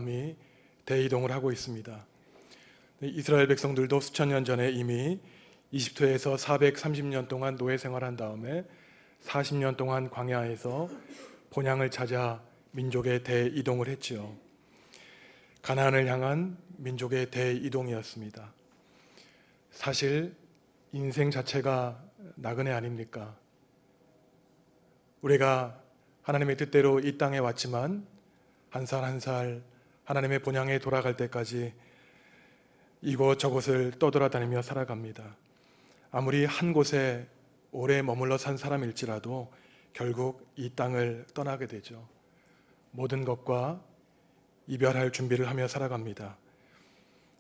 마음이 대이동을 하고 있습니다. 이스라엘 백성들도 수천 년 전에 이미 이집트에서 430년 동안 노예 생활한 다음에 40년 동안 광야에서 본향을 찾아 민족의 대이동을 했지요. 가나안을 향한 민족의 대이동이었습니다. 사실 인생 자체가 나그네 아닙니까? 우리가 하나님의 뜻대로 이 땅에 왔지만 한 살 한 살 하나님의 본향에 돌아갈 때까지 이곳저곳을 떠돌아다니며 살아갑니다. 아무리 한 곳에 오래 머물러 산 사람일지라도 결국 이 땅을 떠나게 되죠. 모든 것과 이별할 준비를 하며 살아갑니다.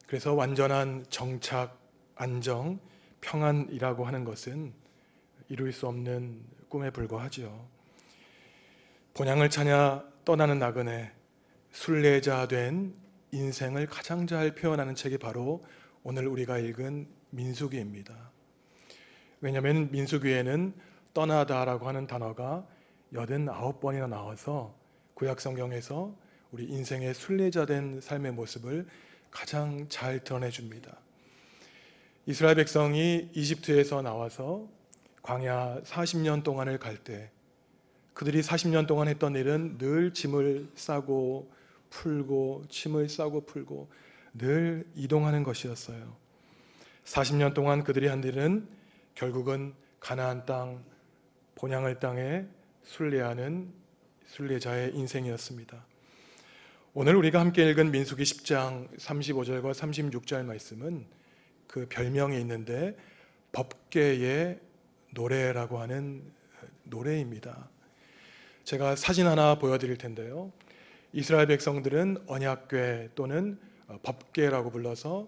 그래서 완전한 정착, 안정, 평안이라고 하는 것은 이룰 수 없는 꿈에 불과하지요. 본향을 찾아 떠나는 나그네, 순례자 된 인생을 가장 잘 표현하는 책이 바로 오늘 우리가 읽은 민수기입니다. 왜냐하면 민수기에는 떠나다라고 하는 단어가 89번이나 나와서 구약 성경에서 우리 인생의 순례자 된 삶의 모습을 가장 잘 드러내 줍니다. 이스라엘 백성이 이집트에서 나와서 광야 40년 동안을 갈 때 그들이 40년 동안 했던 일은 늘 짐을 싸고 풀고 짐을 싸고 풀고 늘 이동하는 것이었어요. 40년 동안 그들이 한 일은 결국은 가나안 땅, 본향을 땅에 순례하는 순례자의 인생이었습니다. 오늘 우리가 함께 읽은 민수기 10장 35절과 36절 말씀은 그 별명이 있는데 법궤의 노래라고 하는 노래입니다. 제가 사진 하나 보여드릴 텐데요. 이스라엘 백성들은 언약궤 또는 법궤라고 불러서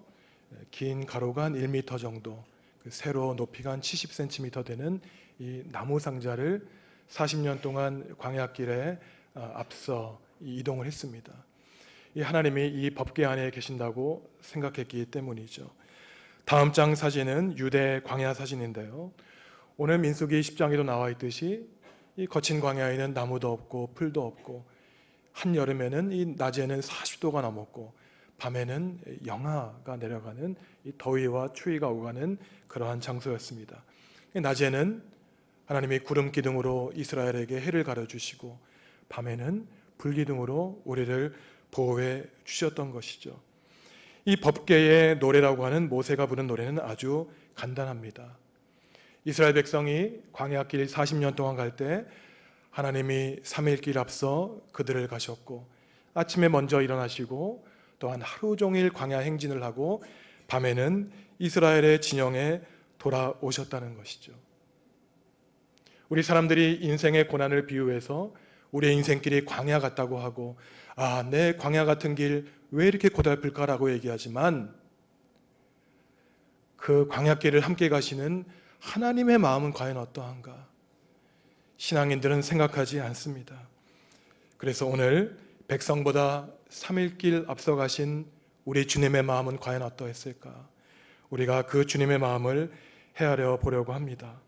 긴 가로가 한 1m 정도, 세로 높이가 한 70cm 되는 이 나무 상자를 40년 동안 광야길에 앞서 이동을 했습니다. 이 하나님이 이 법궤 안에 계신다고 생각했기 때문이죠. 다음 장 사진은 유대 광야 사진인데요. 오늘 민수기 10장에도 나와 있듯이 이 거친 광야에는 나무도 없고 풀도 없고 한여름에는 이 낮에는 40도가 넘었고 밤에는 영하가 내려가는 이 더위와 추위가 오가는 그러한 장소였습니다. 낮에는 하나님이 구름 기둥으로 이스라엘에게 해를 가려주시고 밤에는 불 기둥으로 우리를 보호해 주셨던 것이죠. 이 법궤의 노래라고 하는 모세가 부른 노래는 아주 간단합니다. 이스라엘 백성이 광야길 40년 동안 갈 때 하나님이 3일길 앞서 그들을 가셨고 아침에 먼저 일어나시고 또한 하루 종일 광야 행진을 하고 밤에는 이스라엘의 진영에 돌아오셨다는 것이죠. 우리 사람들이 인생의 고난을 비유해서 우리의 인생길이 광야 같다고 하고 내 광야 같은 길 왜 이렇게 고달플까라고 얘기하지만 그 광야길을 함께 가시는 하나님의 마음은 과연 어떠한가? 신앙인들은 생각하지 않습니다. 그래서 오늘 백성보다 3일길 앞서 가신 우리 주님의 마음은 과연 어떠했을까? 우리가 그 주님의 마음을 헤아려 보려고 합니다.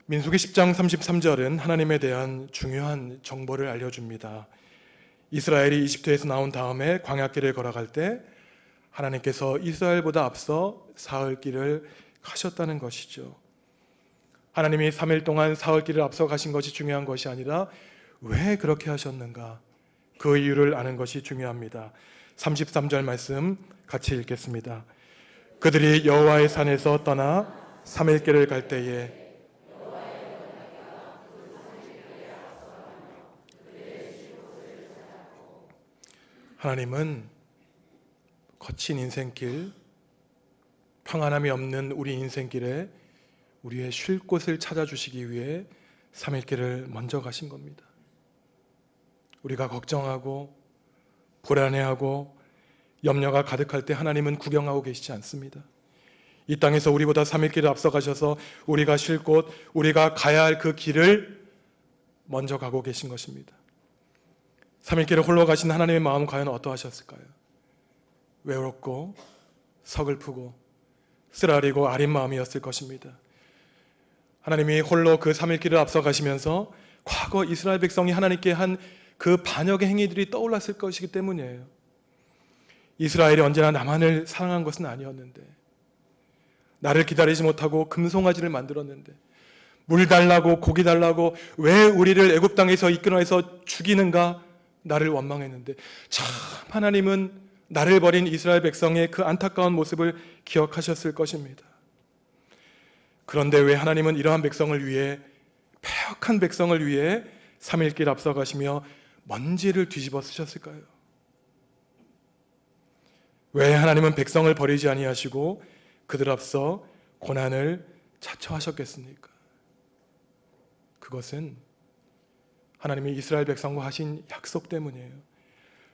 민수기 10장 33절은 하나님에 대한 중요한 정보를 알려줍니다. 이스라엘이 이집트에서 나온 다음에 광야길을 걸어갈 때 하나님께서 이스라엘보다 앞서 사흘길을 가셨다는 것이죠. 하나님이 3일 동안 사흘길을 앞서 가신 것이 중요한 것이 아니라 왜 그렇게 하셨는가? 그 이유를 아는 것이 중요합니다. 33절 말씀 같이 읽겠습니다. 그들이 여호와의 산에서 떠나 3일길을 갈 때에 하나님은 거친 인생길, 평안함이 없는 우리 인생길에 우리의 쉴 곳을 찾아주시기 위해 3일길을 먼저 가신 겁니다. 우리가 걱정하고 불안해하고 염려가 가득할 때 하나님은 구경하고 계시지 않습니다. 이 땅에서 우리보다 3일길을 앞서 가셔서 우리가 쉴 곳, 우리가 가야 할 그 길을 먼저 가고 계신 것입니다. 3일길을 홀로 가신 하나님의 마음은 과연 어떠하셨을까요? 외롭고 서글프고 쓰라리고 아린 마음이었을 것입니다. 하나님이 홀로 그 3일길을 앞서 가시면서 과거 이스라엘 백성이 하나님께 한 그 반역의 행위들이 떠올랐을 것이기 때문이에요. 이스라엘이 언제나 나만을 사랑한 것은 아니었는데, 나를 기다리지 못하고 금송아지를 만들었는데, 물 달라고 고기 달라고 왜 우리를 애굽 땅에서 이끌어내서 죽이는가 나를 원망했는데, 참 하나님은 나를 버린 이스라엘 백성의 그 안타까운 모습을 기억하셨을 것입니다. 그런데 왜 하나님은 이러한 백성을 위해, 패역한 백성을 위해 3일길 앞서가시며 먼지를 뒤집어 쓰셨을까요? 왜 하나님은 백성을 버리지 아니하시고 그들 앞서 고난을 자처하셨겠습니까? 그것은 하나님이 이스라엘 백성과 하신 약속 때문이에요.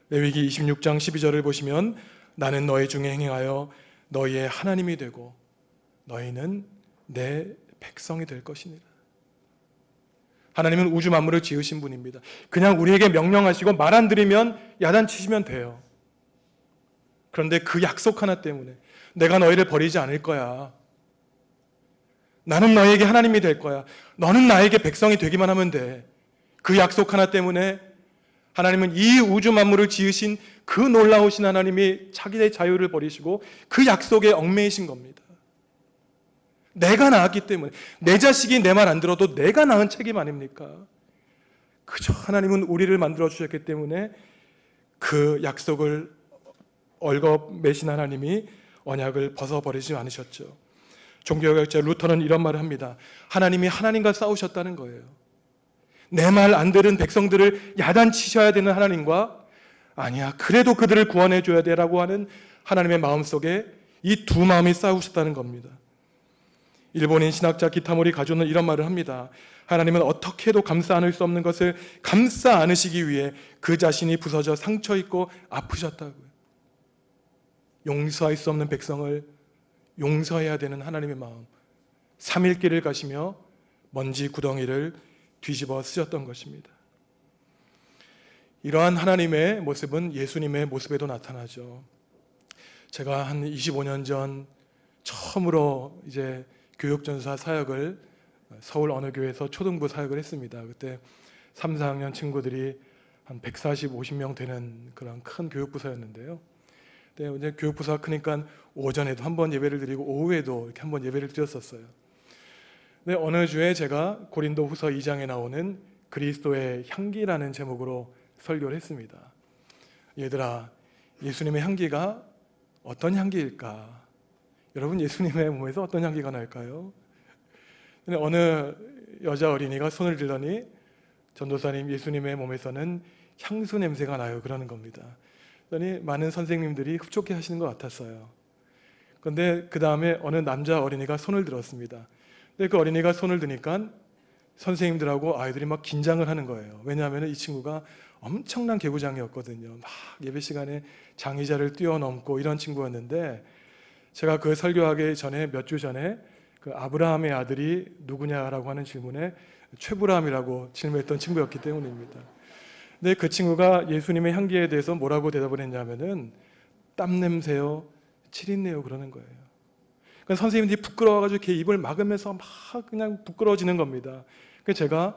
레위기 26장 12절을 보시면 나는 너희 중에 행하여 너희의 하나님이 되고 너희는 내 백성이 될 것이니라. 하나님은 우주 만물을 지으신 분입니다. 그냥 우리에게 명령하시고 말 안 들으면 야단치시면 돼요. 그런데 그 약속 하나 때문에 내가 너희를 버리지 않을 거야. 나는 너희에게 하나님이 될 거야. 너는 나에게 백성이 되기만 하면 돼. 그 약속 하나 때문에 하나님은 이 우주 만물을 지으신 그 놀라우신 하나님이 자기의 자유를 버리시고 그 약속에 얽매이신 겁니다. 내가 낳았기 때문에, 내 자식이 내 말 안 들어도 내가 낳은 책임 아닙니까? 그저 하나님은 우리를 만들어 주셨기 때문에 그 약속을 얽어매신 하나님이 언약을 벗어버리지 않으셨죠. 종교개혁자 루터는 이런 말을 합니다. 하나님이 하나님과 싸우셨다는 거예요. 내 말 안 들은 백성들을 야단치셔야 되는 하나님과, 아니야 그래도 그들을 구원해 줘야 되라고 하는 하나님의 마음속에 이 두 마음이 싸우셨다는 겁니다. 일본인 신학자 기타모리 가조는 이런 말을 합니다. 하나님은 어떻게 해도 감싸 안을 수 없는 것을 감싸 안으시기 위해 그 자신이 부서져 상처 입고 아프셨다고요. 용서할 수 없는 백성을 용서해야 되는 하나님의 마음, 3일 길을 가시며 먼지 구덩이를 뒤집어 쓰셨던 것입니다. 이러한 하나님의 모습은 예수님의 모습에도 나타나죠. 제가 한 25년 전 처음으로 이제 교육전사 사역을 서울 어느 교회에서 초등부 사역을 했습니다. 그때 3, 4학년 친구들이 한 140, 50명 되는 그런 큰 교육부서였는데요. 근데 이제 교육부서가 크니까 오전에도 한번 예배를 드리고 오후에도 이렇게 한번 예배를 드렸었어요. 근데 어느 주에 제가 고린도후서 2장에 나오는 그리스도의 향기라는 제목으로 설교를 했습니다. 얘들아, 예수님의 향기가 어떤 향기일까? 여러분, 예수님의 몸에서 어떤 향기가 날까요? 근데 어느 여자 어린이가 손을 들더니 전도사님, 예수님의 몸에서는 향수 냄새가 나요 그러는 겁니다. 그러니 많은 선생님들이 흡족해 하시는 것 같았어요. 그런데 그 다음에 어느 남자 어린이가 손을 들었습니다. 근데 그 어린이가 손을 드니까 선생님들하고 아이들이 막 긴장을 하는 거예요. 왜냐하면 이 친구가 엄청난 개구장이었거든요. 막 예배 시간에 장의자를 뛰어넘고 이런 친구였는데, 제가 그 설교하기 전에 몇 주 전에 그 아브라함의 아들이 누구냐라고 하는 질문에 최불암이라고 질문했던 친구였기 때문입니다. 근데 그 친구가 예수님의 향기에 대해서 뭐라고 대답을 했냐면은 땀 냄새요, 칠인내요 그러는 거예요. 그러니까 선생님들이 부끄러워가지고 이렇게 입을 막으면서 막 그냥 부끄러워지는 겁니다. 그래서 제가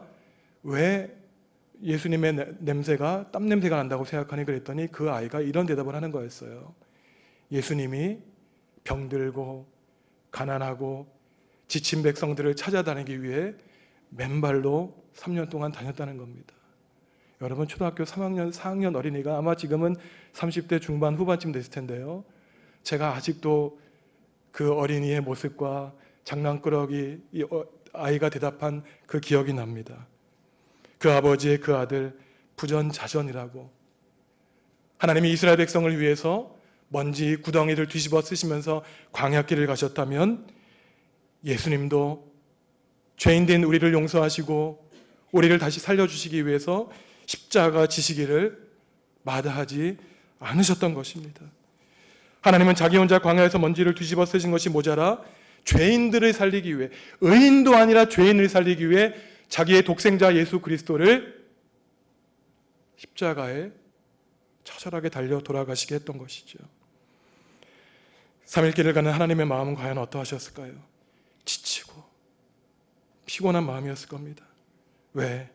왜 예수님의 냄새가 땀 냄새가 난다고 생각하니 그랬더니 그 아이가 이런 대답을 하는 거였어요. 예수님이 병들고 가난하고 지친 백성들을 찾아다니기 위해 맨발로 3년 동안 다녔다는 겁니다. 여러분, 초등학교 3학년, 4학년 어린이가 아마 지금은 30대 중반 후반쯤 됐을 텐데요. 제가 아직도 그 어린이의 모습과 장난꾸러기 아이가 대답한 그 기억이 납니다. 그 아버지의 그 아들 부전자전이라고, 하나님이 이스라엘 백성을 위해서 먼지 구덩이를 뒤집어 쓰시면서 광야길을 가셨다면 예수님도 죄인된 우리를 용서하시고 우리를 다시 살려주시기 위해서 십자가 지시기를 마다하지 않으셨던 것입니다. 하나님은 자기 혼자 광야에서 먼지를 뒤집어 쓰신 것이 모자라 죄인들을 살리기 위해, 의인도 아니라 죄인을 살리기 위해 자기의 독생자 예수 그리스도를 십자가에 처절하게 달려 돌아가시게 했던 것이죠. 3일 길을 가는 하나님의 마음은 과연 어떠하셨을까요? 지치고 피곤한 마음이었을 겁니다. 왜?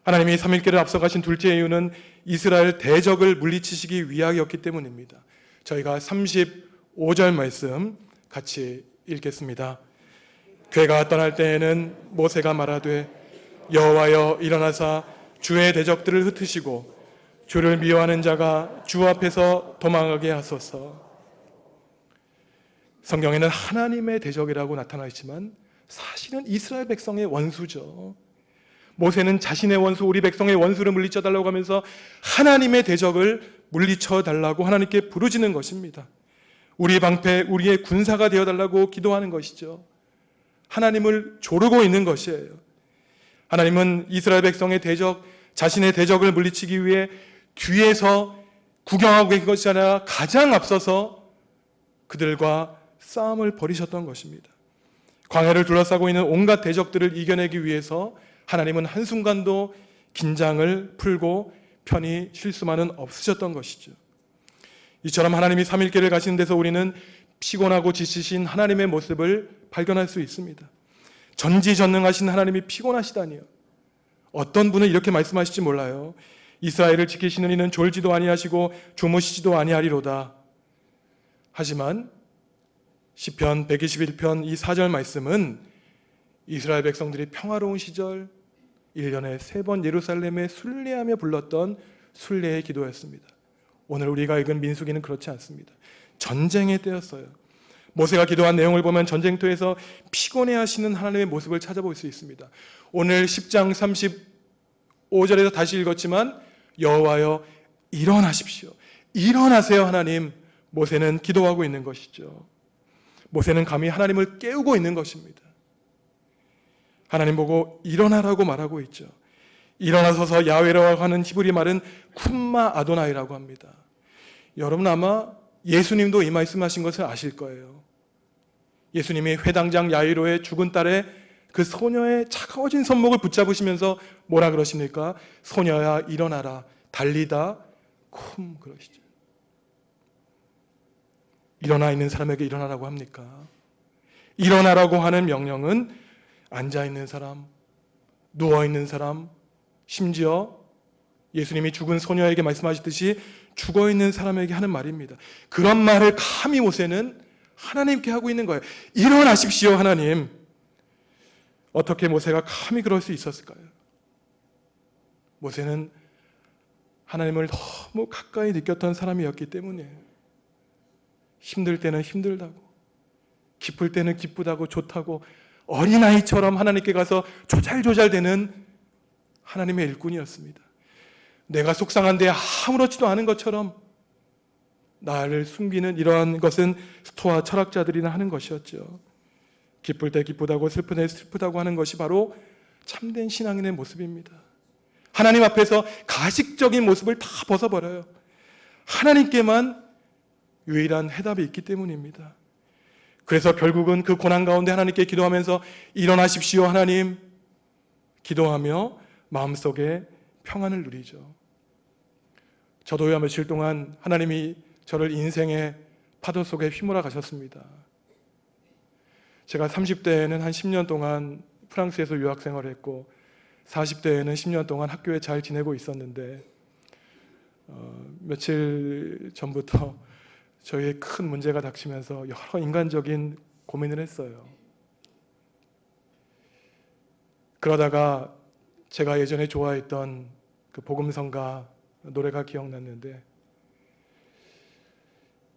하나님이 삼일계를 앞서가신 둘째 이유는 이스라엘 대적을 물리치시기 위하였기 때문입니다. 저희가 35절 말씀 같이 읽겠습니다. 괴가 떠날 때에는 모세가 말하되 여호와여 일어나사 주의 대적들을 흩으시고 주를 미워하는 자가 주 앞에서 도망하게 하소서. 성경에는 하나님의 대적이라고 나타나 있지만 사실은 이스라엘 백성의 원수죠. 모세는 자신의 원수, 우리 백성의 원수를 물리쳐 달라고 하면서 하나님의 대적을 물리쳐 달라고 하나님께 부르짖는 것입니다. 우리의 방패, 우리의 군사가 되어 달라고 기도하는 것이죠. 하나님을 조르고 있는 것이에요. 하나님은 이스라엘 백성의 대적, 자신의 대적을 물리치기 위해 뒤에서 구경하고 계신 것이 아니라 가장 앞서서 그들과 싸움을 벌이셨던 것입니다. 광야를 둘러싸고 있는 온갖 대적들을 이겨내기 위해서 하나님은 한순간도 긴장을 풀고 편히 쉴 수만은 없으셨던 것이죠. 이처럼 하나님이 삼일계를 가시는 데서 우리는 피곤하고 지치신 하나님의 모습을 발견할 수 있습니다. 전지전능하신 하나님이 피곤하시다니요. 어떤 분은 이렇게 말씀하실지 몰라요. 이스라엘을 지키시는 이는 졸지도 아니하시고 주무시지도 아니하리로다. 하지만 시편 121편 이 4절 말씀은 이스라엘 백성들이 평화로운 시절 1년에 3번 예루살렘에 순례하며 불렀던 순례의 기도였습니다. 오늘 우리가 읽은 민수기는 그렇지 않습니다. 전쟁의 때였어요. 모세가 기도한 내용을 보면 전쟁터에서 피곤해하시는 하나님의 모습을 찾아볼 수 있습니다. 오늘 10장 35절에서 다시 읽었지만 여호와여 일어나십시오. 일어나세요 하나님. 모세는 기도하고 있는 것이죠. 모세는 감히 하나님을 깨우고 있는 것입니다. 하나님 보고 일어나라고 말하고 있죠. 일어나서서 야훼라고 하는 히브리 말은 쿰마 아도나이라고 합니다. 여러분 아마 예수님도 이 말씀하신 것을 아실 거예요. 예수님이 회당장 야이로의 죽은 딸의 그 소녀의 차가워진 손목을 붙잡으시면서 뭐라 그러십니까? 소녀야 일어나라 달리다 쿰 그러시죠. 일어나 있는 사람에게 일어나라고 합니까? 일어나라고 하는 명령은 앉아있는 사람, 누워있는 사람, 심지어 예수님이 죽은 소녀에게 말씀하셨듯이 죽어있는 사람에게 하는 말입니다. 그런 말을 감히 모세는 하나님께 하고 있는 거예요. 일어나십시오 하나님. 어떻게 모세가 감히 그럴 수 있었을까요? 모세는 하나님을 너무 가까이 느꼈던 사람이었기 때문이에요. 힘들 때는 힘들다고, 기쁠 때는 기쁘다고, 좋다고 어린아이처럼 하나님께 가서 조잘조잘대는 하나님의 일꾼이었습니다. 내가 속상한데 아무렇지도 않은 것처럼 나를 숨기는 이러한 것은 스토아 철학자들이나 하는 것이었죠. 기쁠 때 기쁘다고, 슬플 때 슬프다고 하는 것이 바로 참된 신앙인의 모습입니다. 하나님 앞에서 가식적인 모습을 다 벗어버려요. 하나님께만 유일한 해답이 있기 때문입니다. 그래서 결국은 그 고난 가운데 하나님께 기도하면서 일어나십시오 하나님 기도하며 마음속에 평안을 누리죠. 저도요 며칠 동안 하나님이 저를 인생의 파도 속에 휘몰아 가셨습니다. 제가 30대에는 한 10년 동안 프랑스에서 유학 생활을 했고 40대에는 10년 동안 학교에 잘 지내고 있었는데 며칠 전부터 저희의 큰 문제가 닥치면서 여러 인간적인 고민을 했어요. 그러다가 제가 예전에 좋아했던 그 복음성가 노래가 기억났는데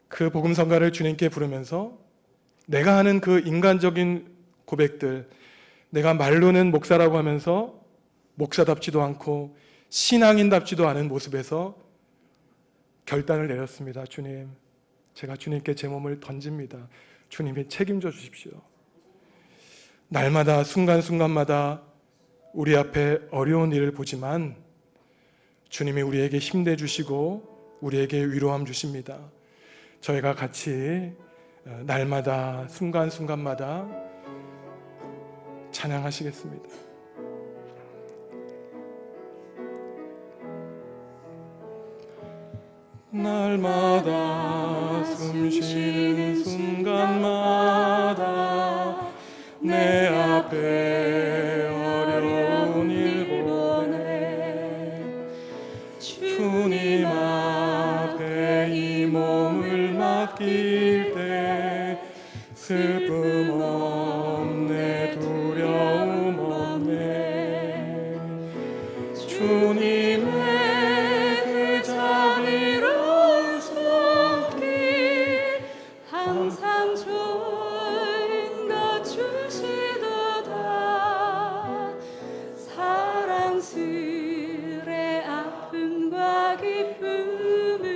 그 복음성가를 주님께 부르면서 내가 하는 그 인간적인 고백들, 내가 말로는 목사라고 하면서 목사답지도 않고 신앙인답지도 않은 모습에서 결단을 내렸습니다. 주님, 제가 주님께 제 몸을 던집니다. 주님이 책임져 주십시오. 날마다 순간순간마다 우리 앞에 어려운 일을 보지만 주님이 우리에게 힘내 주시고 우리에게 위로함 주십니다. 저희가 같이 날마다 순간순간마다 찬양하시겠습니다. 날마다 숨쉬는 순간마다 내 앞에 어려운 일 보내 맡길 때 슬픔 없네, 두려움 없네. 주님의 그 자비로운 손길 항상 좋은 것 주시도다. 사랑스레 아픔과 기쁨을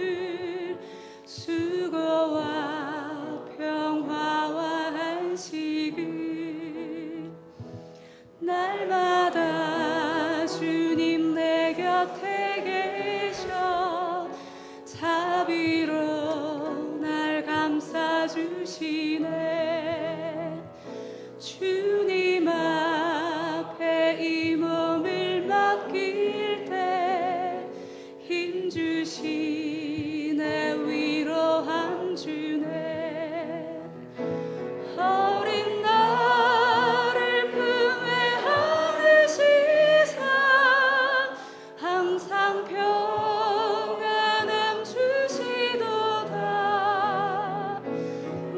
수고와 평화와 안식을 날마다 주님 내 곁에 계셔 자비로 날 감싸주시네. 주님 앞에 이 몸을 맡길 때 힘주시네, 위로함 주네. 어린 나를 품에 안으시사 항상 평안함 주시도다.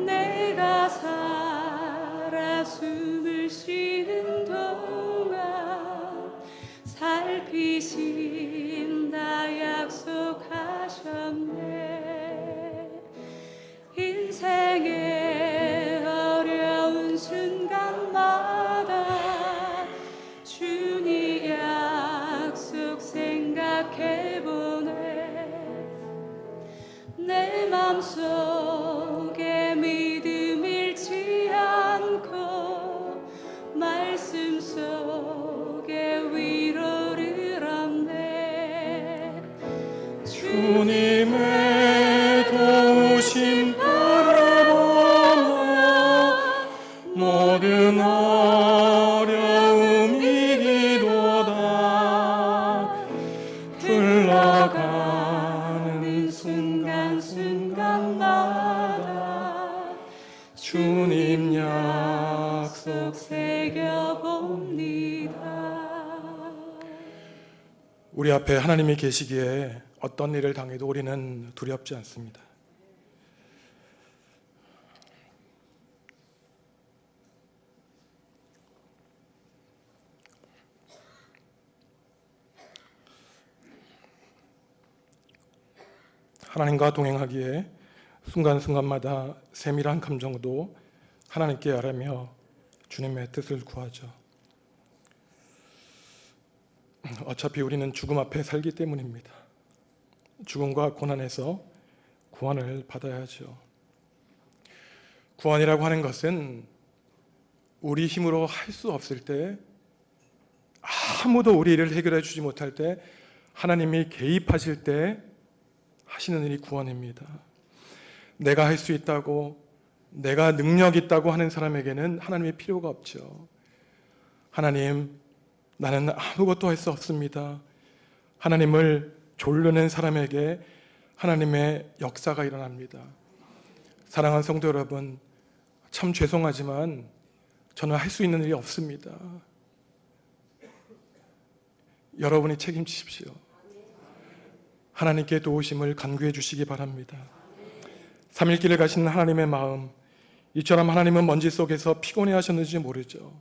내가 살아 숨을 쉬는 동안 살피신다 약속하셨네. 인생의 어려운 순간마다 주님 약속 생각해보네. 내 맘속에 믿음 잃지 않고 말씀 속에 위로를 얻네. 주님의 도우심 바라보며 모든 어려움 이기도다. 흘러가는 순간순간마다 주님 약속 새겨봅니다. 우리 앞에 하나님이 계시기에 어떤 일을 당해도 우리는 두렵지 않습니다. 하나님과 동행하기에 순간순간마다 세밀한 감정도 하나님께 아뢰며 주님의 뜻을 구하죠. 어차피 우리는 죽음 앞에 살기 때문입니다. 죽음과 고난에서 구원을 받아야죠. 구원이라고 하는 것은 우리 힘으로 할 수 없을 때, 아무도 우리 일을 해결해 주지 못할 때 하나님이 개입하실 때 하시는 일이 구원입니다. 내가 할 수 있다고, 내가 능력 있다고 하는 사람에게는 하나님이 필요가 없죠. 하나님, 나는 아무것도 할 수 없습니다. 하나님을 조르는 사람에게 하나님의 역사가 일어납니다. 사랑하는 성도 여러분, 참 죄송하지만 저는 할 수 있는 일이 없습니다. 여러분이 책임지십시오. 하나님께 도우심을 간구해 주시기 바랍니다. 3일길을 가시는 하나님의 마음, 이처럼 하나님은 먼지 속에서 피곤해 하셨는지 모르죠.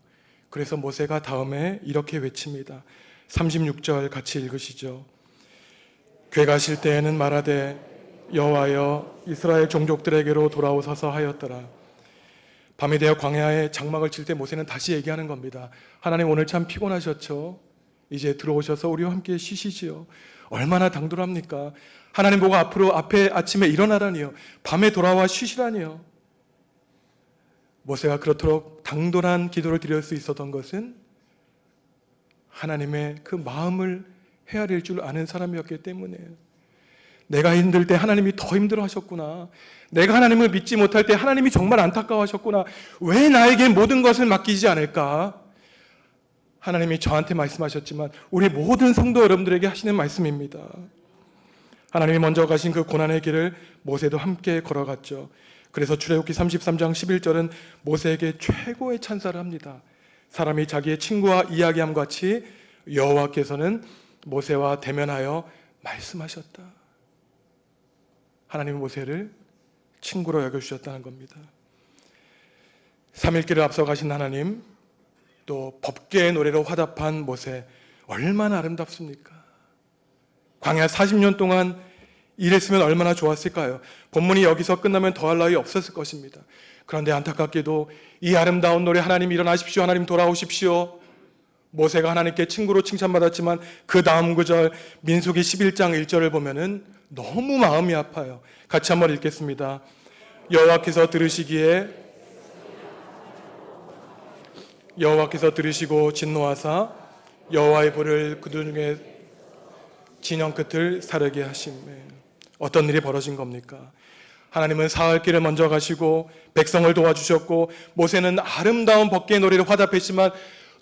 그래서 모세가 다음에 이렇게 외칩니다. 36절 같이 읽으시죠. 궤가실 때에는 말하되 여호와여 이스라엘 종족들에게로 돌아오소서 하였더라. 밤이 되어 광야에 장막을 칠 때 모세는 다시 얘기하는 겁니다. 하나님, 오늘 참 피곤하셨죠? 이제 들어오셔서 우리와 함께 쉬시지요. 얼마나 당돌합니까? 하나님 보고 앞에 아침에 일어나라니요, 밤에 돌아와 쉬시라니요. 모세가 그렇도록 당돌한 기도를 드릴 수 있었던 것은 하나님의 그 마음을 헤아릴 줄 아는 사람이었기 때문이에요. 내가 힘들 때 하나님이 더 힘들어 하셨구나. 내가 하나님을 믿지 못할 때 하나님이 정말 안타까워하셨구나. 왜 나에게 모든 것을 맡기지 않을까? 하나님이 저한테 말씀하셨지만 우리 모든 성도 여러분들에게 하시는 말씀입니다. 하나님이 먼저 가신 그 고난의 길을 모세도 함께 걸어갔죠. 그래서 출애굽기 33장 11절은 모세에게 최고의 찬사를 합니다. 사람이 자기의 친구와 이야기함 같이 여호와께서는 모세와 대면하여 말씀하셨다. 하나님은 모세를 친구로 여겨주셨다는 겁니다. 3일길을 앞서 가신 하나님, 또 법궤의 노래로 화답한 모세, 얼마나 아름답습니까? 광야 40년 동안 일했으면 얼마나 좋았을까요? 본문이 여기서 끝나면 더할 나위 없었을 것입니다. 그런데 안타깝게도 이 아름다운 노래, 하나님 일어나십시오, 하나님 돌아오십시오, 모세가 하나님께 친구로 칭찬받았지만 그 다음 구절 민수기 11장 1절을 보면은 너무 마음이 아파요. 같이 한번 읽겠습니다. 여호와께서 들으시고 진노하사 여호와의 불을 그들 중에 진영 끝을 사르게 하심에. 어떤 일이 벌어진 겁니까? 하나님은 사흘길을 먼저 가시고 백성을 도와주셨고 모세는 아름다운 법궤의 노래를 화답했지만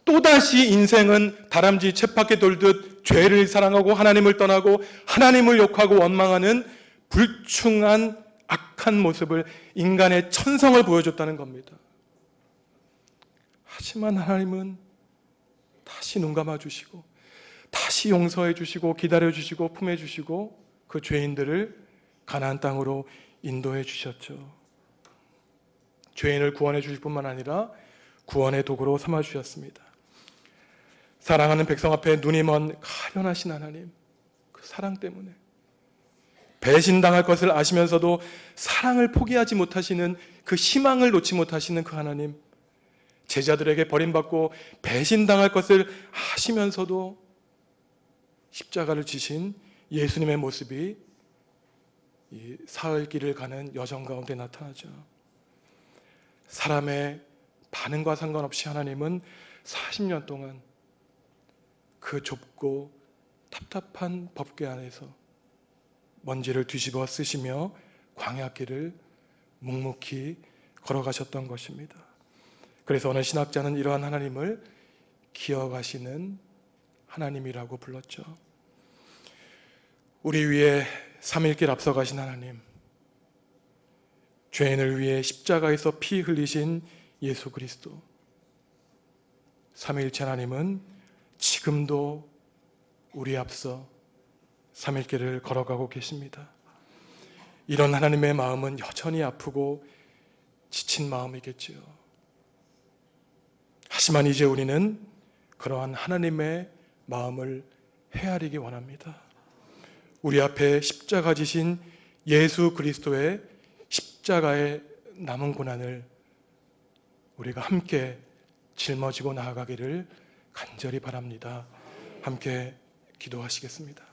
또다시 인생은 다람쥐 쳇바퀴 돌듯 죄를 사랑하고 하나님을 떠나고 하나님을 욕하고 원망하는 불충한 악한 모습을, 인간의 천성을 보여줬다는 겁니다. 하지만 하나님은 다시 눈 감아주시고 다시 용서해 주시고 기다려 주시고 품해 주시고 그 죄인들을 가나안 땅으로 인도해 주셨죠. 죄인을 구원해 주실 뿐만 아니라 구원의 도구로 삼아 주셨습니다. 사랑하는 백성 앞에 눈이 먼 가련하신 하나님, 그 사랑 때문에 배신당할 것을 아시면서도 사랑을 포기하지 못하시는, 그 희망을 놓지 못하시는 그 하나님, 제자들에게 버림받고 배신당할 것을 아시면서도 십자가를 지신 예수님의 모습이 이 사흘길을 가는 여정 가운데 나타나죠. 사람의 반응과 상관없이 하나님은 40년 동안 그 좁고 답답한 법궤 안에서 먼지를 뒤집어 쓰시며 광야길을 묵묵히 걸어가셨던 것입니다. 그래서 어느 신학자는 이러한 하나님을 기억하시는 하나님이라고 불렀죠. 우리 위에 3일길 앞서가신 하나님, 죄인을 위해 십자가에서 피 흘리신 예수 그리스도, 삼위일체 하나님은 지금도 우리 앞서 3일길을 걸어가고 계십니다. 이런 하나님의 마음은 여전히 아프고 지친 마음이겠지요. 하지만 이제 우리는 그러한 하나님의 마음을 헤아리기 원합니다. 우리 앞에 십자가 지신 예수 그리스도의 십자가의 남은 고난을 우리가 함께 짊어지고 나아가기를 간절히 바랍니다. 함께 기도하시겠습니다.